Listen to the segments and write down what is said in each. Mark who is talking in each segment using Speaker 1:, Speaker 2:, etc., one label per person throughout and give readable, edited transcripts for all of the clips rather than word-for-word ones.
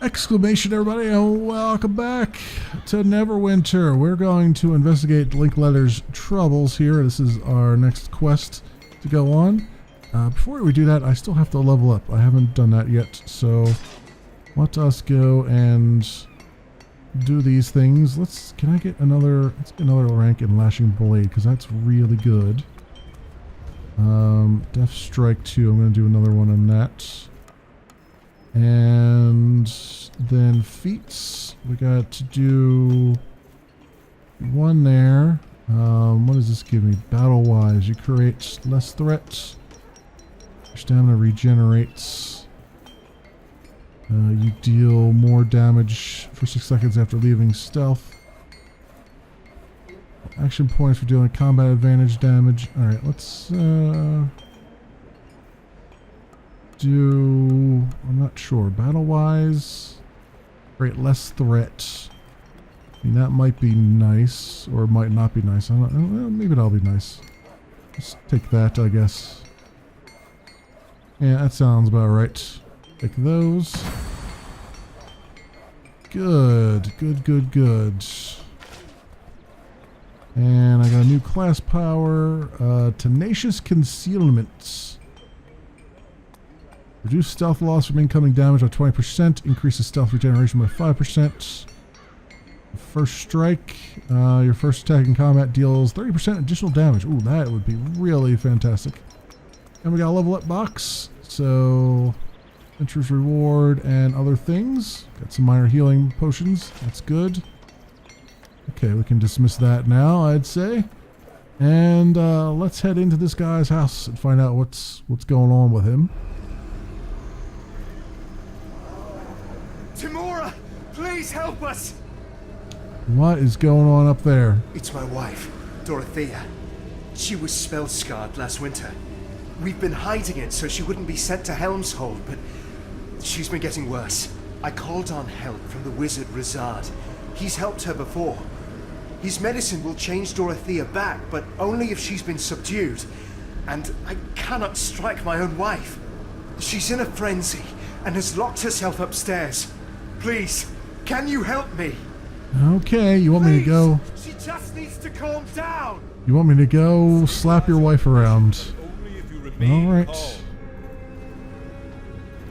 Speaker 1: Exclamation, everybody, and welcome back to Neverwinter. We're going to investigate Linkletter's troubles here. This is our next quest to go on. Before we do that, I still have to level up. I haven't done that yet, so let us go and do these things. Let's get another rank in Lashing Blade, because that's really good. Death Strike 2, I'm going to do another one on that. And then feats, we got to do one there. What does this give me? Battle wise, you create less threats. Your stamina regenerates. You deal more damage for 6 seconds after leaving stealth. Action points for dealing combat advantage damage. Alright, let's do, I'm not sure, battle wise, create less threat. I mean, that might be nice, or it might not be nice. I don't know, maybe that'll be nice. Let's take that, I guess. Yeah, that sounds about right. Take those. Good. And I got a new class power, Tenacious Concealment. Reduce stealth loss from incoming damage by 20%. Increases stealth regeneration by 5%. First strike. Your first attack in combat deals 30% additional damage. Ooh, that would be really fantastic. And we got a level up box. So, Adventurer's Reward and other things. Got some minor healing potions. That's good. Okay, we can dismiss that now, I'd say. And let's head into this guy's house and find out what's going on with him.
Speaker 2: Timora, please help us!
Speaker 1: What is going on up there?
Speaker 2: It's my wife, Dorothea. She was spell-scarred last winter. We've been hiding it so she wouldn't be sent to Helmshold, but she's been getting worse. I called on help from the wizard Rizard. He's helped her before. His medicine will change Dorothea back, but only if she's been subdued. And I cannot strike my own wife. She's in a frenzy and has locked herself upstairs. Please, can you help me?
Speaker 1: Okay, you want me to go?
Speaker 2: She just needs to calm down.
Speaker 1: You want me to go slap your wife around? Alright.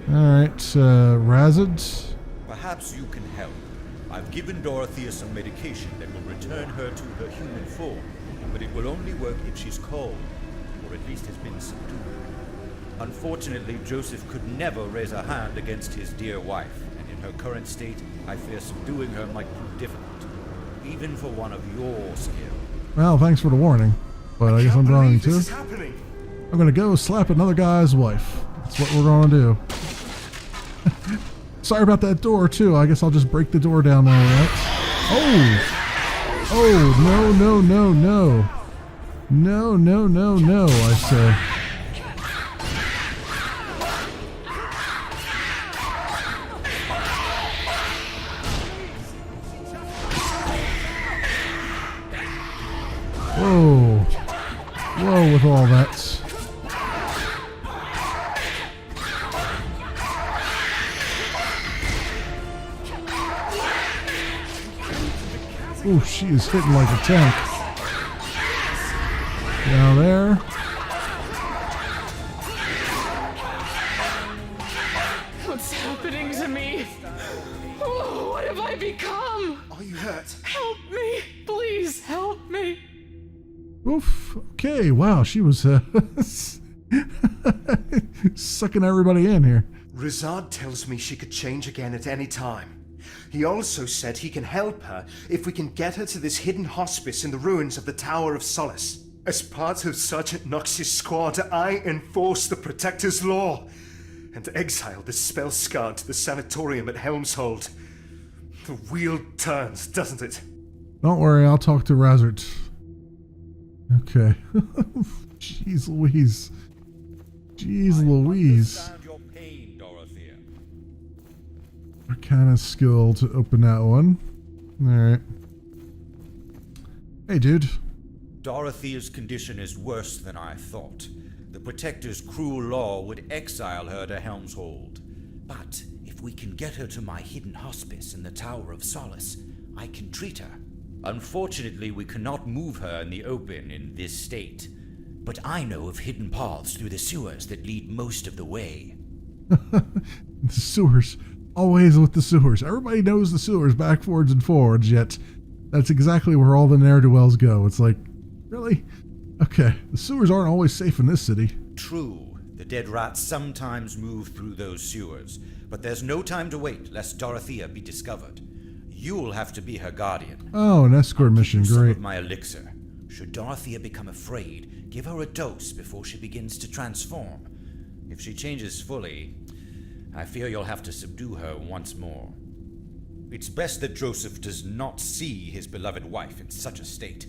Speaker 1: Alright, Razid.
Speaker 3: Perhaps you can help. I've given Dorothea some medication that will return her to her human form, but it will only work if she's calm, or at least has been subdued. Unfortunately, Joseph could never raise a hand against his dear wife, and in her current state, I fear subduing her might prove difficult, even for one of your skill.
Speaker 1: Well, thanks for the warning, but I guess I'm going to.
Speaker 2: Happening.
Speaker 1: I'm going to go slap another guy's wife. That's what we're going to do. Sorry about that door, too. I guess I'll just break the door down now, right? Oh! Oh, no. No, I say. Whoa, with all that. Ooh, she is hitting like a tank. Down there.
Speaker 4: What's happening to me? Oh, what have I become?
Speaker 2: Are you hurt?
Speaker 4: Help me! Please help me!
Speaker 1: Oof. Okay, wow, she was sucking everybody in here.
Speaker 2: Rizard tells me she could change again at any time. He also said he can help her if we can get her to this hidden hospice in the ruins of the Tower of Solace. As part of Sergeant Knox's squad, I enforce the Protector's law and exile the spell-scarred to the sanatorium at Helmshold. The wheel turns, doesn't it?
Speaker 1: Don't worry, I'll talk to Razard. Okay. Jeez Louise. Jeez Louise.
Speaker 3: Your pain, Dorothea.
Speaker 1: Arcana skill to open that one. Alright. Hey, dude.
Speaker 3: Dorothea's condition is worse than I thought. The Protector's cruel law would exile her to Helmshold. But if If we can get her to my hidden hospice in the Tower of Solace, I can treat her. Unfortunately, we cannot move her in the open in this state. But I know of hidden paths through the sewers that lead most of the way.
Speaker 1: The sewers. Always with the sewers. Everybody knows the sewers backwards and forwards, yet that's exactly where all the ne'er-do-wells go. It's like, really? Okay, the sewers aren't always safe in this city.
Speaker 3: True, the dead rats sometimes move through those sewers, but there's no time to wait lest Dorothea be discovered. You'll have to be her guardian.
Speaker 1: Oh, an escort mission,
Speaker 3: Some
Speaker 1: great.
Speaker 3: of my elixir. Should Dorothea become afraid, give her a dose before she begins to transform. If she changes fully, I fear you'll have to subdue her once more. It's best that Joseph does not see his beloved wife in such a state.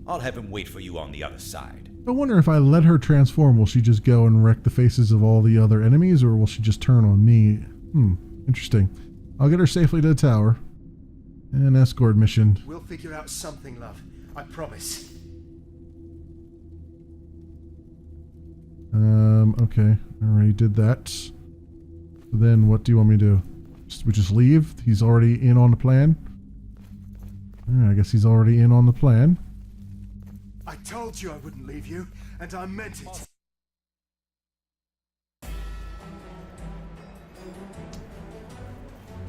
Speaker 3: I'll have him wait for you on the other side.
Speaker 1: I wonder if I let her transform, will she just go and wreck the faces of all the other enemies, or will she just turn on me? Interesting. I'll get her safely to the tower. An escort mission.
Speaker 2: We'll figure out something, love. I promise.
Speaker 1: Okay. I already did that. Then what do you want me to do? We just leave? He's already in on the plan? I guess he's already in on the plan.
Speaker 2: I told you I wouldn't leave you, and I meant it.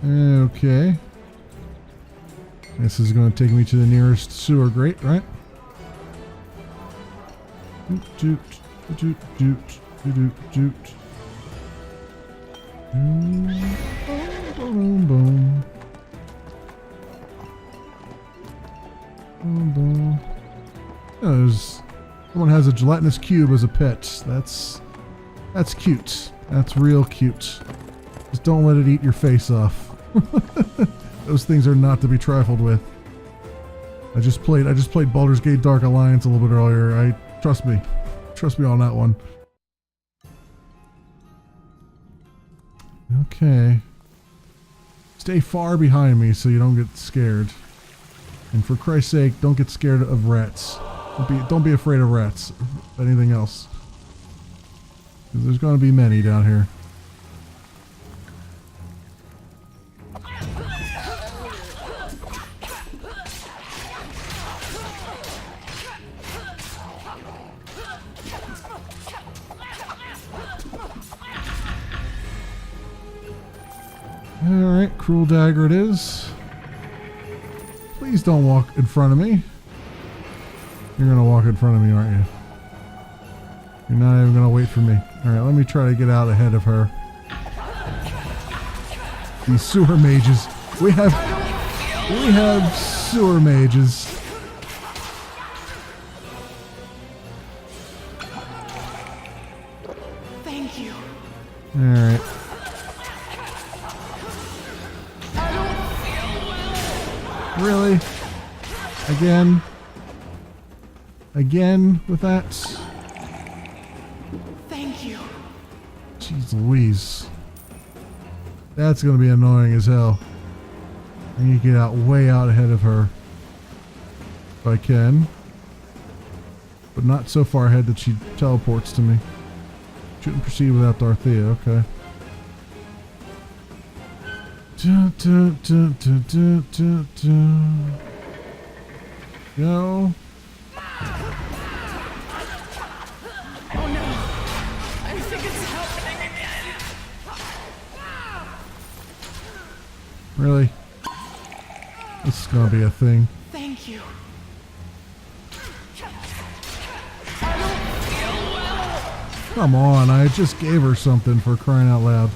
Speaker 1: Okay. This is going to take me to the nearest sewer grate, right? Doot, doot, doot, doot, doot, doot. Boom, boom, boom. Boom, boom. Someone has a gelatinous cube as a pet. That's cute. That's real cute. Just don't let it eat your face off. Those things are not to be trifled with. I just played Baldur's Gate Dark Alliance a little bit earlier. Trust me on that one. Okay. Stay far behind me so you don't get scared. And for Christ's sake, don't get scared of rats. Don't be afraid of rats. If anything else. 'Cause there's going to be many down here. Alright, cruel dagger it is. Please don't walk in front of me. You're gonna walk in front of me, aren't you? You're not even gonna wait for me. Alright, let me try to get out ahead of her. These sewer mages. We have sewer mages.
Speaker 4: Thank you.
Speaker 1: Alright. Really? Again? Again with that?
Speaker 4: Thank you.
Speaker 1: Jeez Louise. That's gonna be annoying as hell. I need to get out way out ahead of her. If I can. But not so far ahead that she teleports to me. Shouldn't proceed without Dorothea, okay. Go.
Speaker 4: Oh no. I think it's happening again.
Speaker 1: Really? This is gonna be a thing.
Speaker 4: Thank you.
Speaker 1: Come on, I just gave her something for crying out loud.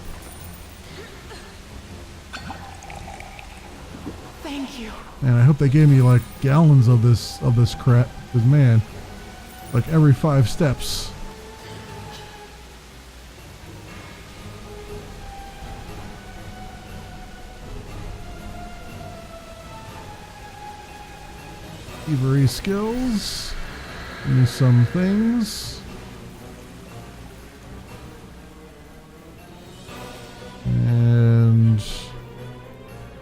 Speaker 4: Thank you.
Speaker 1: And I hope they gave me like gallons of this crap. Because man, like every 5 steps. Thievery skills. Give me some things. And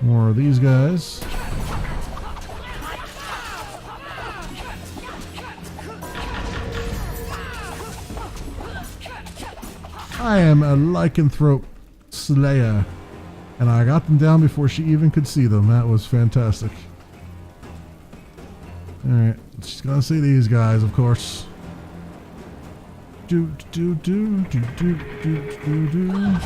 Speaker 1: more of these guys. I am a lycanthrope slayer. And I got them down before she even could see them. That was fantastic. Alright, she's gonna see these guys, of course. Do do do do do do do do.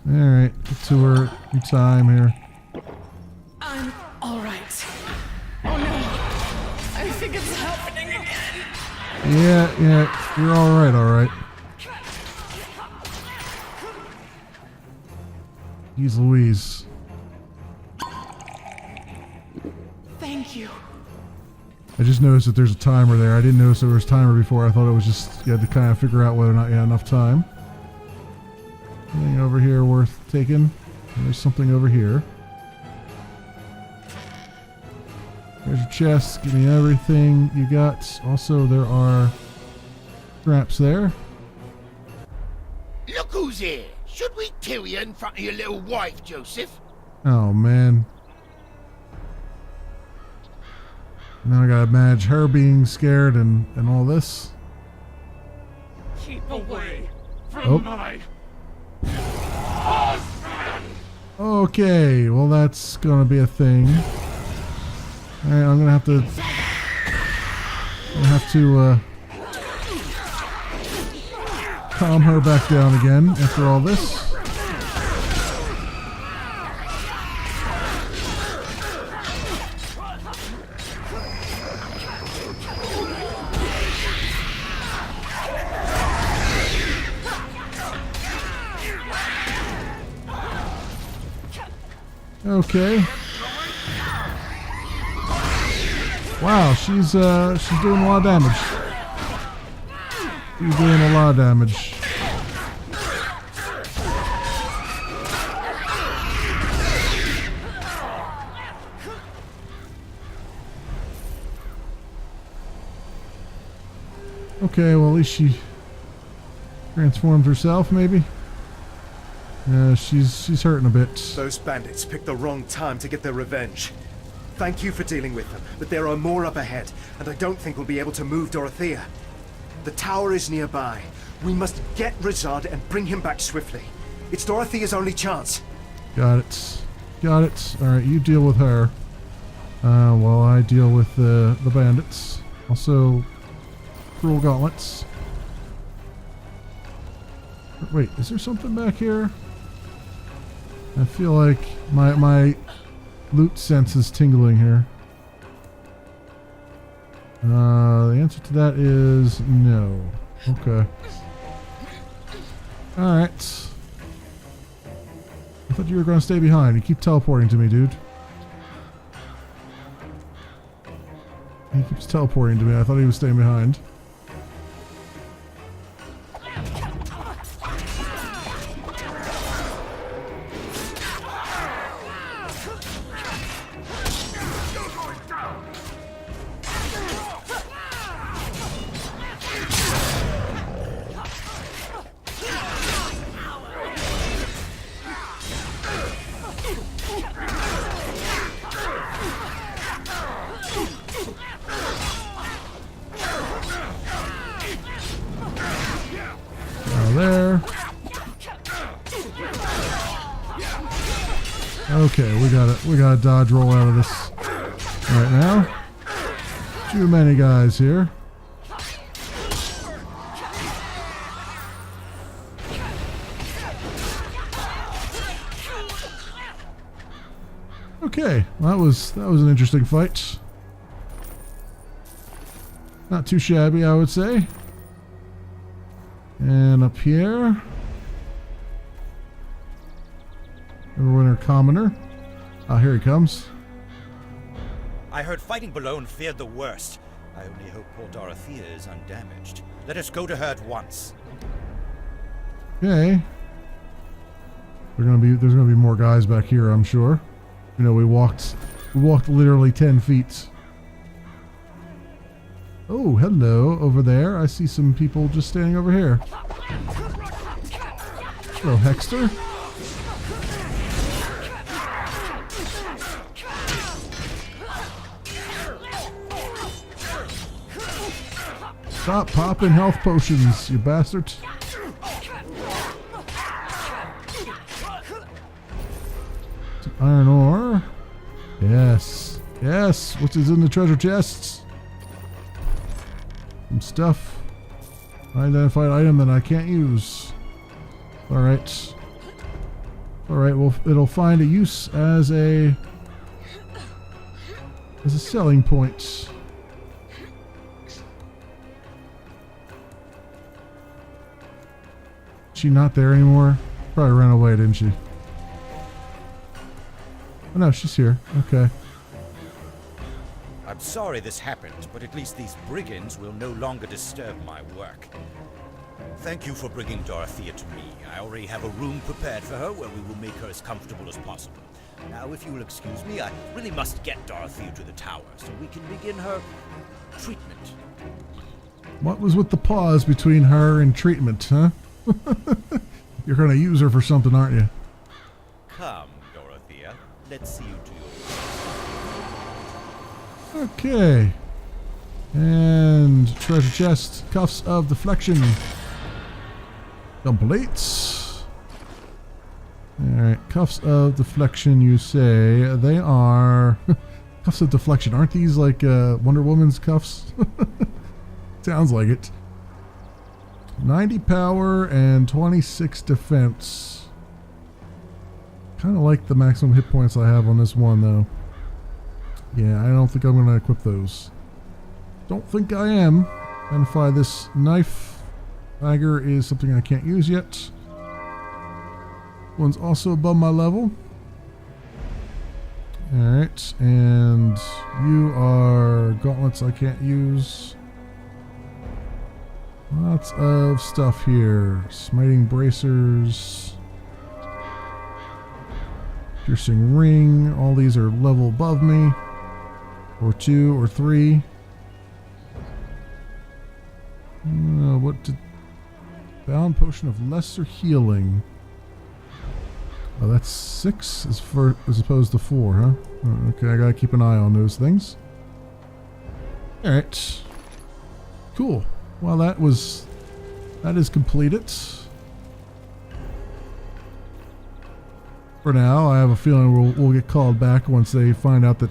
Speaker 1: Alright, get to her in time here.
Speaker 4: I'm all right. Oh no, I think it's happening again.
Speaker 1: Yeah, you're alright. He's Louise.
Speaker 4: Thank you.
Speaker 1: I just noticed that there's a timer there. I didn't notice there was a timer before. I thought it was just, you had to kind of figure out whether or not you had enough time. Anything over here worth taking? There's something over here. There's your chest. Give me everything you got. Also, there are straps there.
Speaker 5: Look who's here. Should we kill you in front of your little wife, Joseph?
Speaker 1: Oh, man. Now I gotta manage her being scared and all this.
Speaker 4: Keep away from my husband.
Speaker 1: Okay, well that's gonna be a thing. Alright, I'm gonna have to calm her back down again after all this. Okay. Wow, she's doing a lot of damage. She's doing a lot of damage. Okay, well at least she transformed herself, maybe. Yeah, she's hurting a bit.
Speaker 2: Those bandits picked the wrong time to get their revenge. Thank you for dealing with them, but there are more up ahead, and I don't think we'll be able to move Dorothea. The tower is nearby. We must get Rizard and bring him back swiftly. It's Dorothea's only chance.
Speaker 1: Got it. Got it. Alright, you deal with her. While I deal with the bandits. Also, cruel gauntlets. Wait, is there something back here? I feel like my loot sense is tingling here. The answer to that is no. Okay. Alright. I thought you were going to stay behind. You keep teleporting to me, dude. He keeps teleporting to me. I thought he was staying behind. There. Okay, we gotta dodge roll out of this right now. Too many guys here. Okay, well, that was an interesting fight. Not too shabby, I would say. And up here, Neverwinter Commoner. Ah, here he comes.
Speaker 3: I heard fighting below and feared the worst. I only hope poor Dorothea is undamaged. Let us go to her at once.
Speaker 1: Okay. There's gonna be more guys back here, I'm sure. You know, we walked literally 10 feet. Oh, hello, over there. I see some people just standing over here. Hello, Hexter. Stop popping health potions, you bastards. Some iron ore. Yes. Yes. Which is in the treasure chests? Some stuff. Identified item that I can't use. Alright. Alright, well, it'll find a use as a selling point. She not there anymore? Probably ran away, didn't she? Oh no, she's here. Okay.
Speaker 3: I'm sorry this happened, but at least these brigands will no longer disturb my work. Thank you for bringing Dorothea to me. I already have a room prepared for her where we will make her as comfortable as possible. Now, if you will excuse me, I really must get Dorothea to the tower so we can begin her treatment.
Speaker 1: What was with the pause between her and treatment, huh? You're gonna use her for something, aren't you?
Speaker 3: Come, Dorothea. Let's see you to your...
Speaker 1: Okay. And treasure chest, cuffs of deflection. Complete. Alright, cuffs of deflection, you say. They are... cuffs of deflection. Aren't these like Wonder Woman's cuffs? Sounds like it. 90 power and 26 defense. Kind of like the maximum hit points I have on this one, though. Yeah, I don't think I'm going to equip those. Don't think I am. Identify this knife. Dagger is something I can't use yet. One's also above my level. Alright, and you are gauntlets I can't use. Lots of stuff here. Smiting bracers. Piercing ring. All these are level above me. Or 2 or 3. What did... Bound potion of lesser healing. Oh, that's 6 as opposed to 4, huh? Oh, okay, I gotta keep an eye on those things. Alright. Cool. Well, that is completed. For now, I have a feeling we'll get called back once they find out that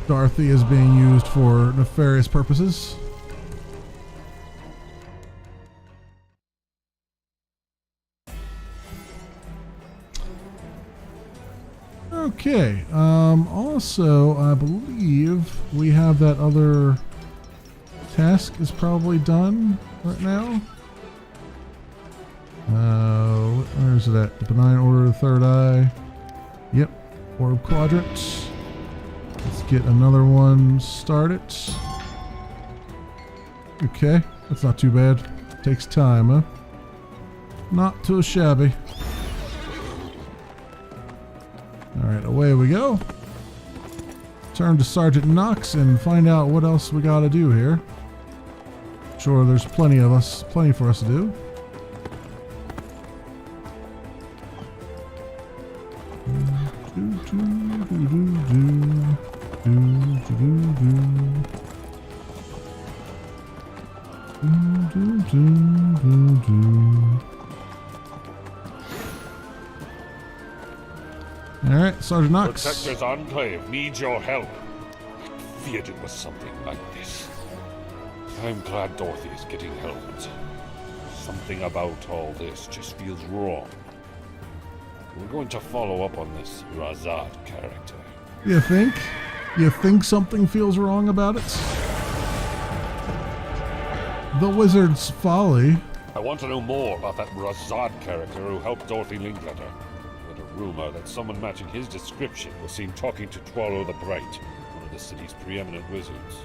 Speaker 1: Dorothy is being used for nefarious purposes. Okay, also, I believe we have that other task is probably done right now. Where is it at? The Benign Order of the Third Eye. Yep, Orb Quadrant. Let's get another one started. Okay, that's not too bad. Takes time, huh? Not too shabby. Alright, away we go. Turn to Sergeant Knox and find out what else we gotta do here. Sure, there's plenty for us to do. Alright, Sergeant Knox.
Speaker 6: Protector's Enclave needs your help. I feared it was something like this. I'm glad Dorothy is getting help. Something about all this just feels wrong. We're going to follow up on this Razad character.
Speaker 1: You think? You think something feels wrong about it? The Wizard's Folly.
Speaker 6: I want to know more about that Razad character who helped Dorothy Linkletter. I heard a rumor that someone matching his description was seen talking to Twallow the Bright, one of the city's preeminent wizards.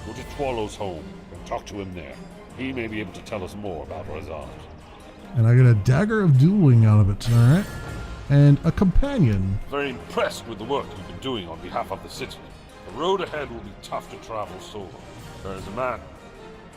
Speaker 6: Go to Twallow's home and talk to him there. He may be able to tell us more about Razad.
Speaker 1: And I get a dagger of dueling out of it, alright? And a companion.
Speaker 6: Very impressed with the work you've been doing on behalf of the city. The road ahead will be tough to travel solo. There is a man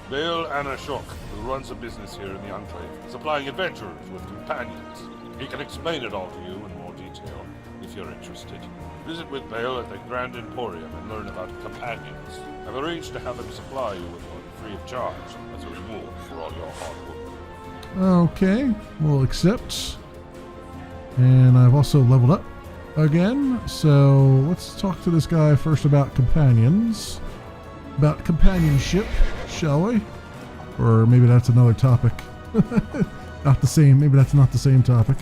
Speaker 6: Bale Anashok, who runs a business here in the Enclave, supplying adventurers with companions. He can explain it all to you in more detail, if you're interested. Visit with Bale at the Grand Emporium and learn about companions. I've arranged to have him supply you with one free of charge as a reward for all your hard work.
Speaker 1: Okay, we'll accept. And I've also leveled up again. So let's talk to this guy first about companions. About companionship, shall we? Or maybe that's another topic. Not the same. Maybe that's not the same topic.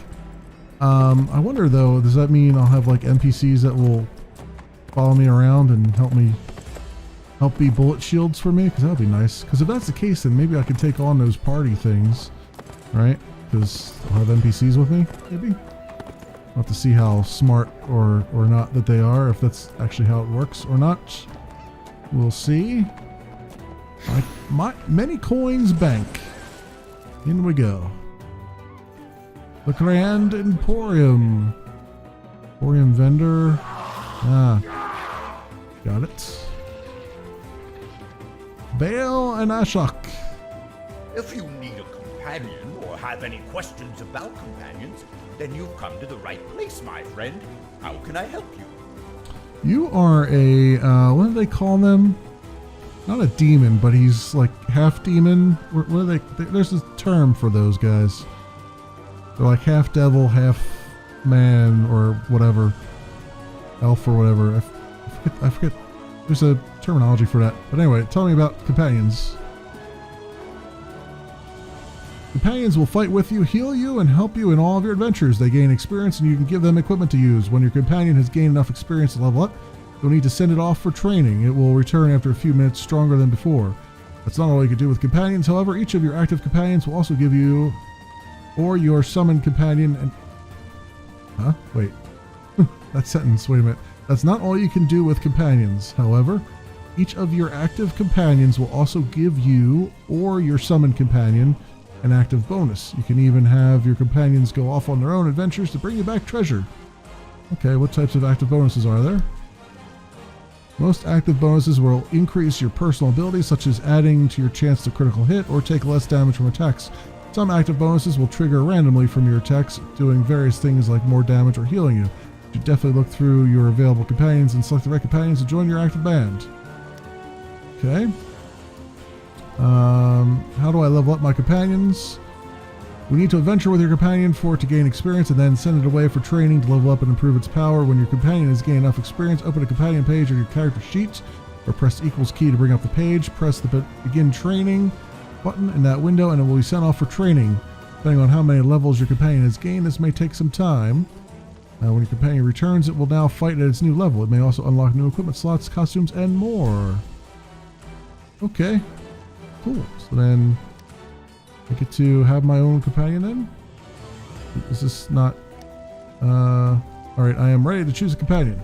Speaker 1: I wonder though, does that mean I'll have like NPCs that will follow me around and help be bullet shields for me? Because that would be nice. Because if that's the case, then maybe I could take on those party things, right? Because I'll have NPCs with me, maybe? I'll have to see how smart or not that they are, if that's actually how it works or not. We'll see. My many coins bank. In we go. The Grand Emporium. Emporium vendor. Got it. Bale and Ashok.
Speaker 3: If you need a companion or have any questions about companions, then you've come to the right place, my friend. How can I help you?
Speaker 1: You are a, what do they call them? Not a demon, but he's like half demon. What are they? There's a term for those guys. They're like half devil, half man, or whatever. Elf or whatever. I forget. There's a terminology for that. But anyway, tell me about companions. Companions will fight with you, heal you, and help you in all of your adventures. They gain experience and you can give them equipment to use. When your companion has gained enough experience to level up, you'll need to send it off for training. It will return after a few minutes stronger than before. That's not all you can do with companions. However, each of your active companions will also give you or your summoned companion and... Huh? Wait. That sentence, wait a minute. That's not all you can do with companions. However, each of your active companions will also give you or your summoned companion an active bonus. You can even have your companions go off on their own adventures to bring you back treasure. Okay, what types of active bonuses are there? Most active bonuses will increase your personal abilities, such as adding to your chance to critical hit or take less damage from attacks. Some active bonuses will trigger randomly from your attacks, doing various things like more damage or healing you. You should definitely look through your available companions and select the right companions to join your active band. Okay. How do I level up my companions? We need to adventure with your companion for it to gain experience and then send it away for training to level up and improve its power. When your companion has gained enough experience, open a companion page on your character sheet or press the equals key to bring up the page. Press the begin training button in that window and it will be sent off for training. Depending on how many levels your companion has gained, this may take some time. When your companion returns, it will now fight at its new level. It may also unlock new equipment slots, costumes, and more. Okay. Cool. So then I get to have my own companion then? Is this not... Alright, I am ready to choose a companion.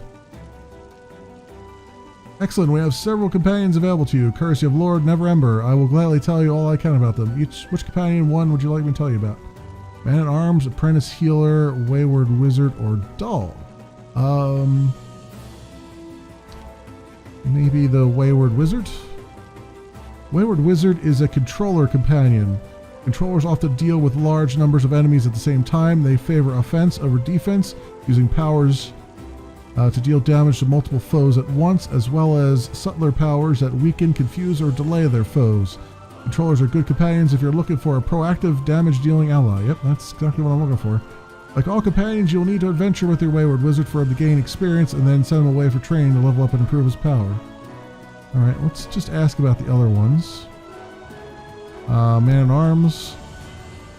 Speaker 1: Excellent, we have several companions available to you, courtesy of Lord Neverwinter. I will gladly tell you all I can about them. Which companion one would you like me to tell you about? Man-at-Arms, Apprentice Healer, Wayward Wizard, or Dog? Maybe the Wayward Wizard? Wayward Wizard is a controller companion. Controllers often deal with large numbers of enemies at the same time. They favor offense over defense, using powers to deal damage to multiple foes at once, as well as subtler powers that weaken, confuse, or delay their foes. Controllers are good companions if you're looking for a proactive, damage-dealing ally. Yep, that's exactly what I'm looking for. Like all companions, you'll need to adventure with your Wayward Wizard for him to gain experience, and then send him away for training to level up and improve his power. Alright, let's just ask about the other ones. Man-at-Arms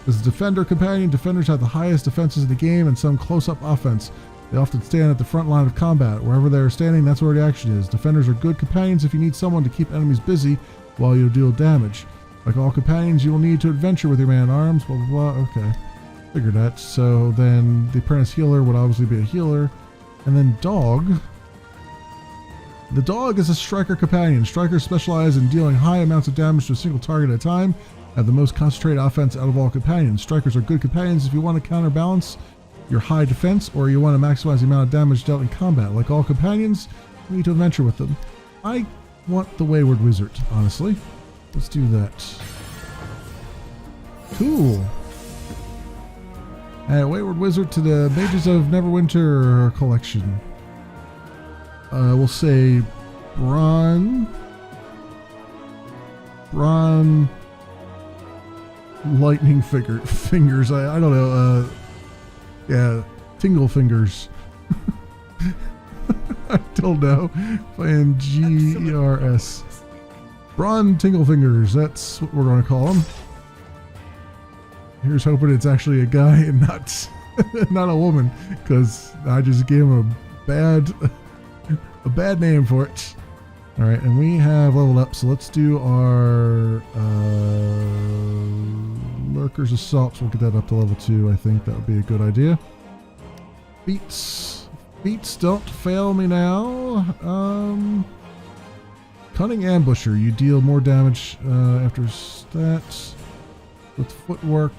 Speaker 1: is a defender companion. Defenders have the highest defenses in the game and some close-up offense. They often stand at the front line of combat. Wherever they're standing, that's where the action is. Defenders are good companions if you need someone to keep enemies busy while you deal damage. Like all companions, you will need to adventure with your man-at-arms, blah, blah, blah. Okay. Figured that. So then the Apprentice Healer would obviously be a healer. And then Dog. The Dog is a striker companion. Strikers specialize in dealing high amounts of damage to a single target at a time, have the most concentrated offense out of all companions. Strikers are good companions if you want to counterbalance your high defense or you want to maximize the amount of damage dealt in combat. Like all companions, you need to adventure with them. I want the Wayward Wizard, honestly. Let's do that. Cool. Wayward Wizard to the Mages of Neverwinter collection. We'll say Bron lightning fingers. I don't know. Yeah, tingle fingers. I don't know. Playing GERS. Bron Tingle Fingers. That's what we're going to call him. Here's hoping it's actually a guy and not a woman, because I just gave him a bad name for it. All right, and we have leveled up, so let's do our Lurker's Assault. We'll get that up to level 2. I think that would be a good idea. Beats, don't fail me now. Cunning Ambusher. You deal more damage after stats. With footwork,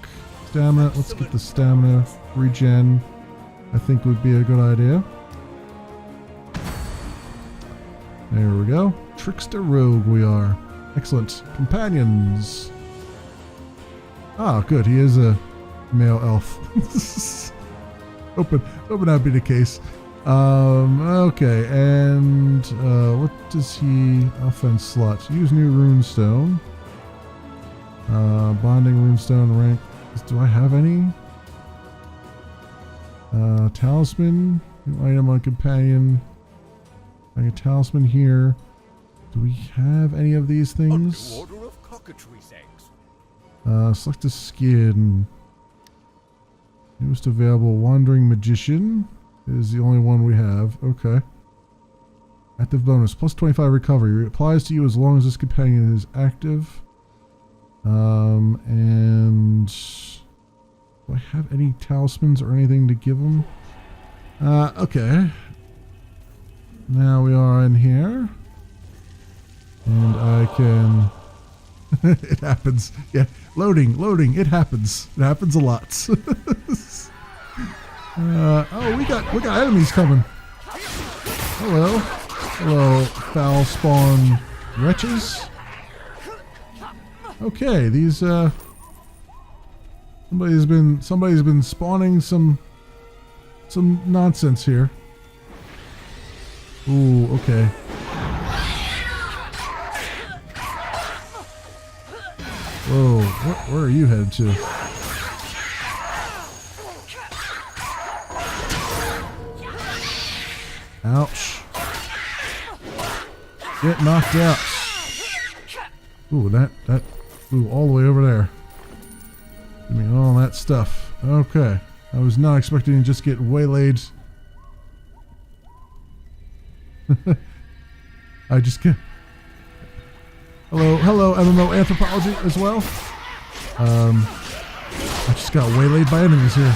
Speaker 1: stamina. Let's get the stamina regen. I think would be a good idea. There we go. Trickster Rogue we are. Excellent. Companions. Ah, good. He is a male elf. Hoping that'd be the case. Okay, and what does he... Offense slot. Use new runestone. Bonding runestone rank. Do I have any? Talisman. New item on companion. I got a talisman here. Do we have any of these things?
Speaker 3: Order of cockatrice eggs.
Speaker 1: Select a skin. Newest available. Wandering Magician is the only one we have. Okay. Active bonus. Plus 25 recovery. It applies to you as long as this companion is active. And do I have any talismans or anything to give him? Okay. Now we are in here. And I can... It happens. Yeah. Loading. It happens. It happens a lot. Oh, we got enemies coming. Hello, foul spawn wretches. Okay, these somebody's been spawning some nonsense here. Ooh, okay. Whoa, where are you headed to? Ouch. Get knocked out. Ooh, that flew all the way over there. Give me all that stuff. Okay. I was not expecting to just get waylaid. I just get... Hello, MMO anthropology as well. I just got waylaid by enemies here.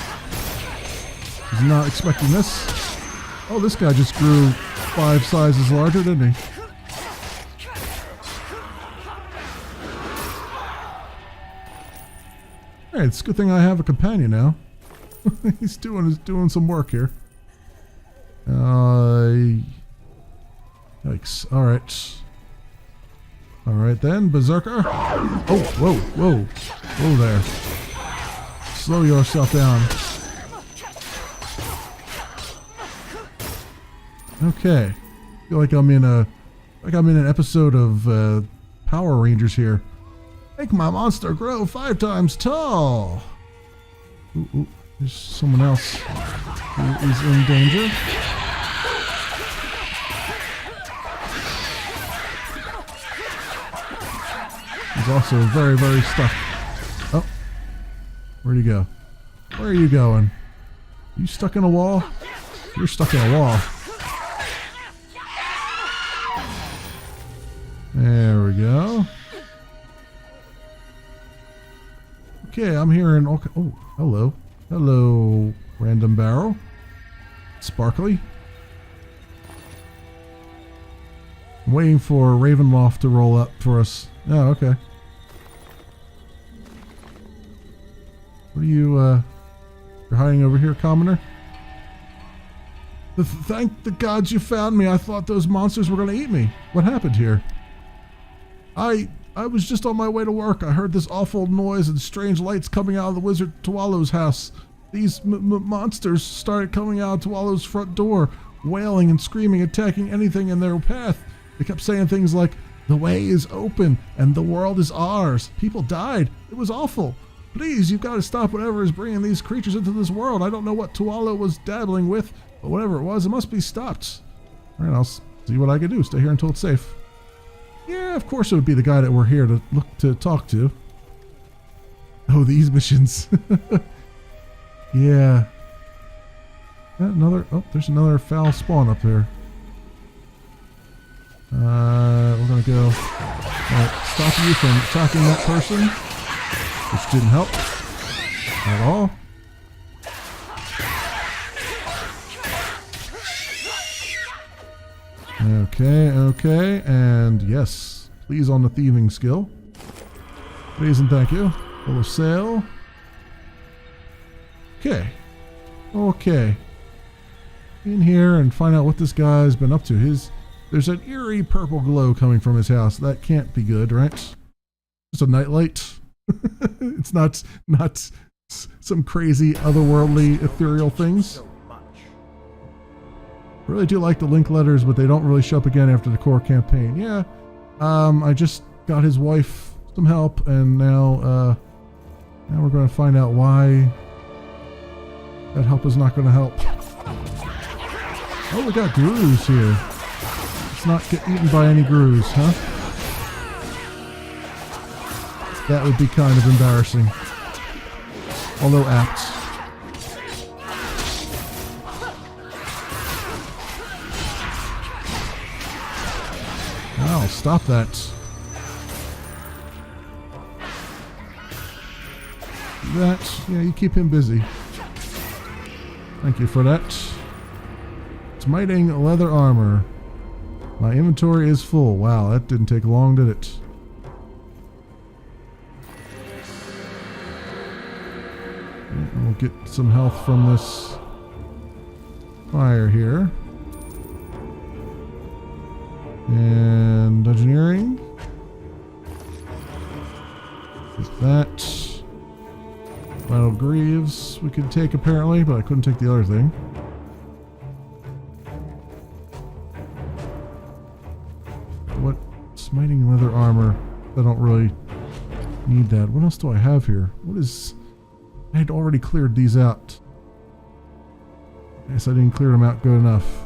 Speaker 1: Was not expecting this. Oh, this guy just grew 5 sizes larger, didn't he? Hey, it's a good thing I have a companion now. He's doing some work here. Yikes. Alright then, Berserker. Oh, whoa there. Slow yourself down. Okay. I feel like I'm in an episode of Power Rangers here. Make my monster grow 5 times tall. Ooh, there's someone else who is in danger. He's also very, very stuck. Oh, where'd he go? Where are you going? You stuck in a wall? You're stuck in a wall. There we go. Okay, I'm hearing all... Oh, hello. Hello, random barrel. Sparkly. I'm waiting for Ravenloft to roll up for us. Oh, okay. What are you, you're hiding over here, commoner? Thank the gods you found me. I thought those monsters were going to eat me. What happened here? I I was just on my way to work. I heard this awful noise and strange lights coming out of the wizard Tualo's house. These monsters started coming out of Tualo's front door, wailing and screaming, attacking anything in their path. They kept saying things like, the way is open and the world is ours. People died. It was awful. Please, you've got to stop whatever is bringing these creatures into this world. I don't know what Tualo was dabbling with, but whatever it was, it must be stopped. All right, I'll see what I can do. Stay here until it's safe. Yeah, of course it would be the guy that we're here to talk to. Oh, these missions. Yeah. There's another foul spawn up there. We're gonna go stop you from attacking that person, which didn't help at all. Okay, and yes, please on the thieving skill. Please and thank you. Full of sail. Okay. In here and find out what this guy's been up to. There's an eerie purple glow coming from his house. That can't be good, right? Just a nightlight. It's not some crazy otherworldly ethereal things. I really do like the link letters, but they don't really show up again after the core campaign. Yeah. I just got his wife some help, and now we're going to find out why that help is not going to help. Oh, we got grooves here. Let's not get eaten by any grooves, huh? That would be kind of embarrassing. Although apt. I'll stop that. Yeah, you keep him busy. Thank you for that. Smiting leather armor. My inventory is full. Wow, that didn't take long, did it? We'll get some health from this fire here. And dungeoneering. Get that. Vital Greaves we could take apparently, but I couldn't take the other thing. What? Smiting leather armor. I don't really need that. What else do I have here? What is... I had already cleared these out. I guess I didn't clear them out good enough.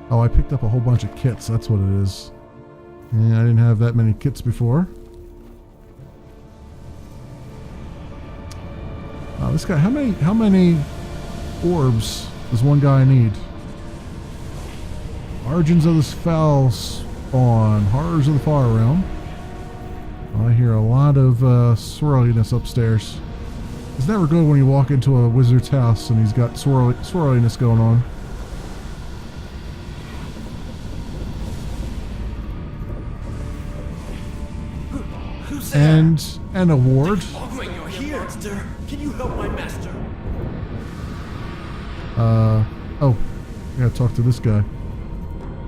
Speaker 1: Oh, I picked up a whole bunch of kits. That's what it is. Yeah, I didn't have that many kits before. This guy, how many orbs does one guy need? Origins of this foul spawn, horrors of the far realm. I hear a lot of swirliness upstairs. It's never good when you walk into a wizard's house and he's got swirliness going on.
Speaker 5: Who's there?
Speaker 1: And a ward.
Speaker 5: Oh, you're here, sir. Can you help my master?
Speaker 1: Oh, I gotta talk to this guy.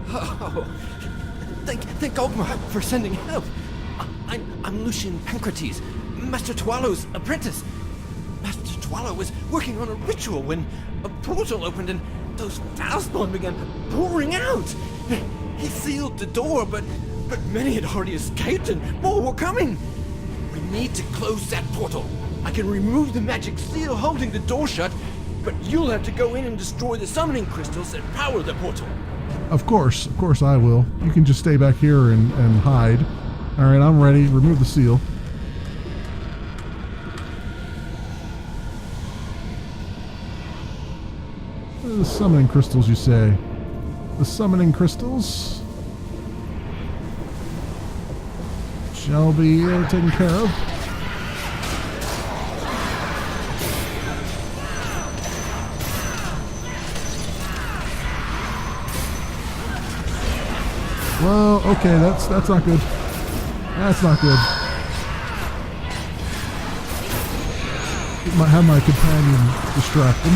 Speaker 5: Oh, thank Ogmar for sending help. I'm Lucian Pancrates, Master Tualo's apprentice. Master Tualo was working on a ritual when a portal opened and those foulspawn began pouring out. He sealed the door, but many had already escaped and more were coming. We need to close that portal. I can remove the magic seal holding the door shut, but you'll have to go in and destroy the summoning crystals that power the portal.
Speaker 1: Of course I will. You can just stay back here and hide. Alright, I'm ready. Remove the seal. What are the summoning crystals, you say? The summoning crystals shall be taken care of. Well, okay, that's not good. That's not good. Might have my companion distracted.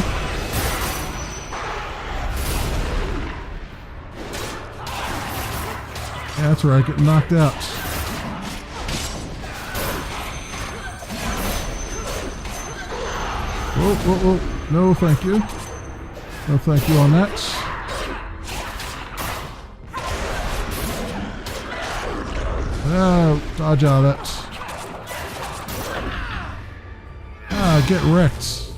Speaker 1: Yeah, that's right, getting knocked out. Oh. No, thank you. No, thank you on that. Oh, dodge out of that. Ah, get wrecked.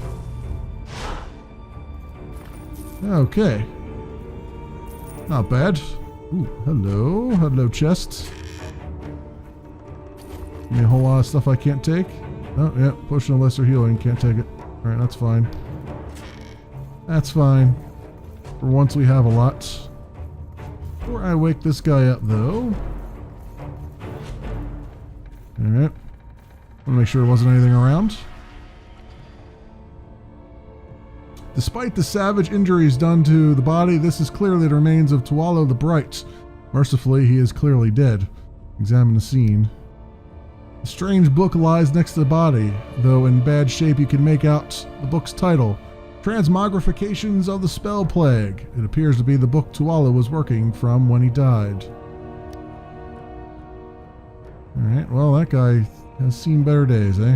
Speaker 1: Okay. Not bad. Ooh, hello. Hello, chest. Give me a whole lot of stuff I can't take. Oh, yeah. Potion of lesser healing. Can't take it. Alright, that's fine. That's fine. For once we have a lot. Before I wake this guy up, though. Alright. Want to make sure there wasn't anything around. Despite the savage injuries done to the body, this is clearly the remains of Tualo the Bright. Mercifully, he is clearly dead. Examine the scene. A strange book lies next to the body, though in bad shape you can make out the book's title, Transmogrifications of the Spell Plague. It appears to be the book Tualo was working from when he died. Alright, well that guy has seen better days, eh?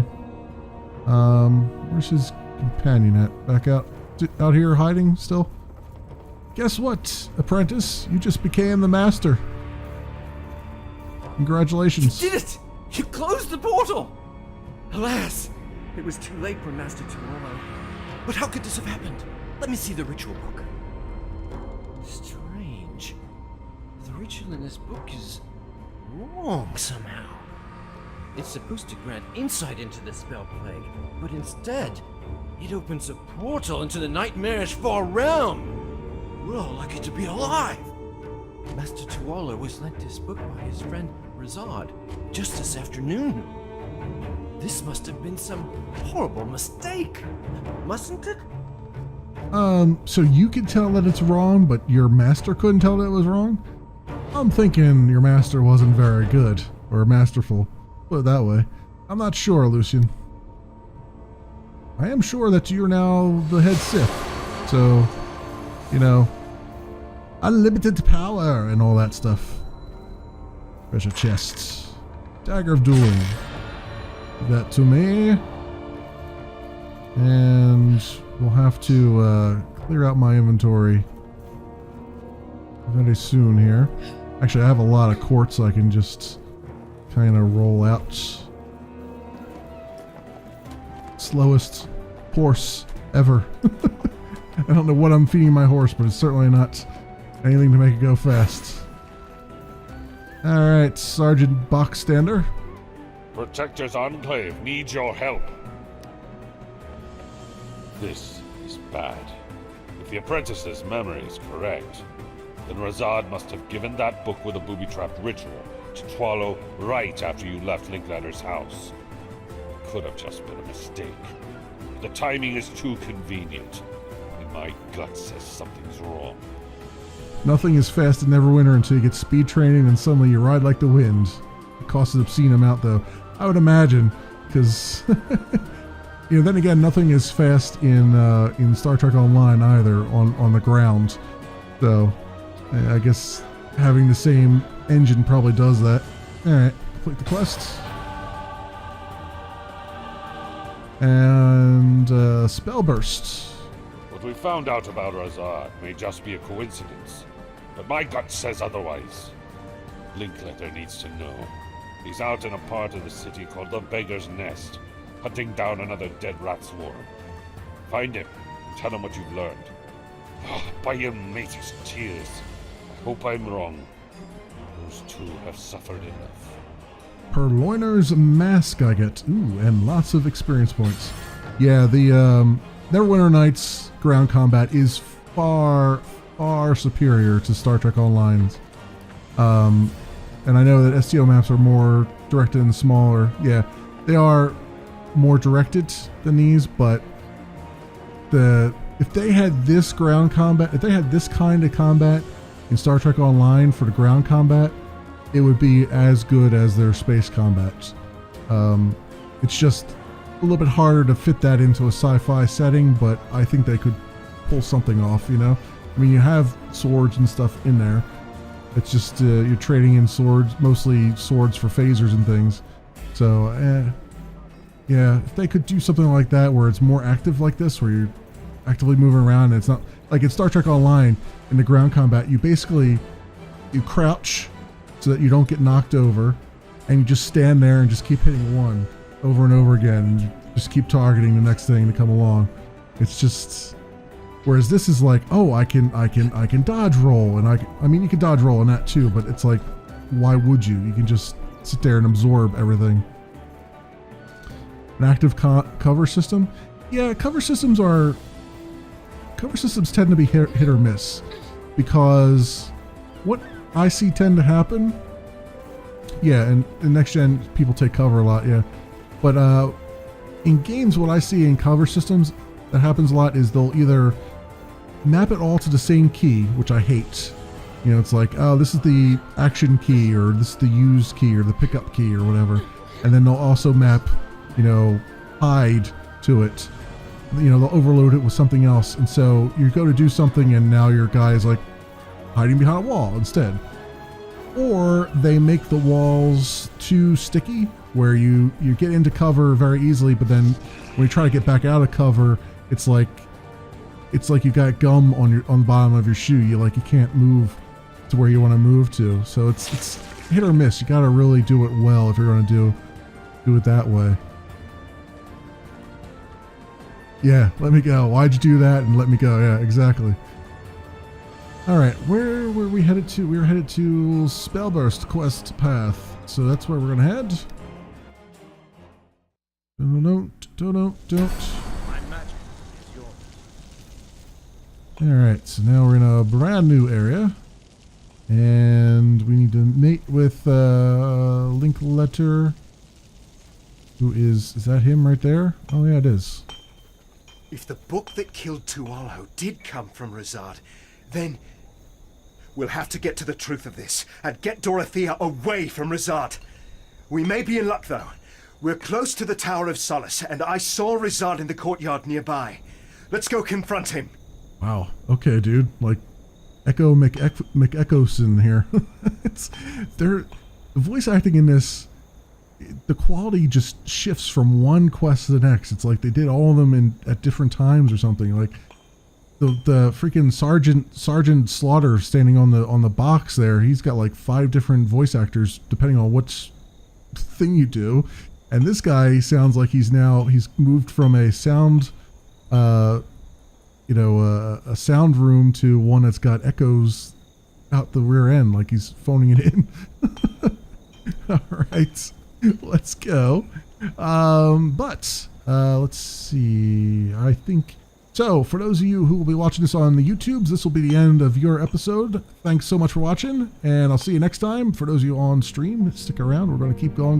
Speaker 1: Where's his companion at? Back out here hiding still? Guess what, apprentice? You just became the master. Congratulations.
Speaker 5: You did it! You closed the portal! Alas!
Speaker 2: It was too late for Master Tualo.
Speaker 5: But how could this have happened? Let me see the ritual book. Strange. The ritual in this book is wrong somehow. It's supposed to grant insight into the spell plague, but instead, it opens a portal into the nightmarish far realm. We're all lucky to be alive. Master Tualo was lent this book by his friend Razad just this afternoon. This must have been some horrible mistake, mustn't it?
Speaker 1: So you can tell that it's wrong, but your master couldn't tell that it was wrong? I'm thinking your master wasn't very good, or masterful. Put it that way. I'm not sure, Lucian. I am sure that you're now the head Sith. So, you know, unlimited power and all that stuff. Treasure chests. Dagger of dueling. Give that to me. And we'll have to clear out my inventory very soon here. Actually, I have a lot of quartz so I can just kind of roll out. Slowest horse ever. I don't know what I'm feeding my horse, but it's certainly not anything to make it go fast. Alright, Sergeant Boxstander.
Speaker 6: Protector's Enclave needs your help. This is bad. If the apprentice's memory is correct, then Razad must have given that book with a booby-trapped ritual to Tualo right after you left Linklatter's house. It could have just been a mistake. The timing is too convenient, and my gut says something's wrong.
Speaker 1: Nothing is fast in Neverwinter until you get speed training, and suddenly you ride like the wind. It costs an obscene amount, though. I would imagine, because you know. Then again, nothing is fast in Star Trek Online either on the ground. So I guess having the same engine probably does that. All right, complete the quest. And spell burst.
Speaker 6: What we found out about Razad may just be a coincidence, but my gut says otherwise. Linkletter needs to know. He's out in a part of the city called the Beggar's Nest, hunting down another dead rat swarm. Find him and tell him what you've learned. By your mate's tears. I hope I'm wrong. Those two have suffered enough.
Speaker 1: Purloiner's Mask I get. Ooh, and lots of experience points. Yeah, the Neverwinter Nights ground combat is far, far superior to Star Trek Online's. And I know that STO maps are more directed and smaller. Yeah, they are more directed than these, but if they had this ground combat, if they had this kind of combat in Star Trek Online for the ground combat, it would be as good as their space combats. It's just a little bit harder to fit that into a sci-fi setting, but I think they could pull something off, you know? I mean, you have swords and stuff in there. It's just you're trading in swords, mostly swords for phasers and things. So, Yeah, if they could do something like that where it's more active like this, where you're actively moving around, and it's not like in Star Trek Online in the ground combat, you crouch so that you don't get knocked over, and you just stand there and just keep hitting one over and over again, and you just keep targeting the next thing to come along. It's just, whereas this is like, oh, I can dodge roll, and I mean you can dodge roll in that too, but it's like, why would you? You can just sit there and absorb everything. An active cover system? Yeah, cover systems tend to be hit or miss, because what I see tend to happen, yeah, and in next gen people take cover a lot, yeah, but in games what I see in cover systems that happens a lot is they'll either map it all to the same key, which I hate. You know, it's like, oh, this is the action key, or this is the use key, or the pickup key, or whatever, and then they'll also map, you know, hide to it. You know, they'll overload it with something else, and so you go to do something and now your guy is like hiding behind a wall instead. Or they make the walls too sticky, where you get into cover very easily, but then when you try to get back out of cover, it's like you got gum on the bottom of your shoe. You can't move to where you want to move to. So it's hit or miss. You got to really do it well if you're going to do it that way. Yeah, let me go. Why'd you do that? And let me go. Yeah, exactly. All right, where were we headed to? We were headed to Spellburst Quest Path. So that's where we're going to head. Don't.
Speaker 3: My magic is yours.
Speaker 1: All right, so now we're in a brand new area. And we need to mate with Linklater. Who is that him right there? Oh yeah, it is.
Speaker 2: If the book that killed Tualo did come from Razad, then we'll have to get to the truth of this and get Dorothea away from Razad. We may be in luck, though. We're close to the Tower of Solace, and I saw Razad in the courtyard nearby. Let's go confront him.
Speaker 1: Wow. Okay, dude. Like Echo McEchoson here. The voice acting in this, the quality just shifts from one quest to the next. It's like they did all of them at different times or something. Like the freaking Sergeant Slaughter standing on the box there. He's got like 5 different voice actors depending on which thing you do. And this guy sounds like he's moved from a sound, a sound room to one that's got echoes out the rear end, like he's phoning it in. All right, let's go. Let's see. I think so. For those of you who will be watching this on the YouTubes, this will be the end of your episode. Thanks so much for watching, and I'll see you next time. For those of you on stream, stick around. We're going to keep going.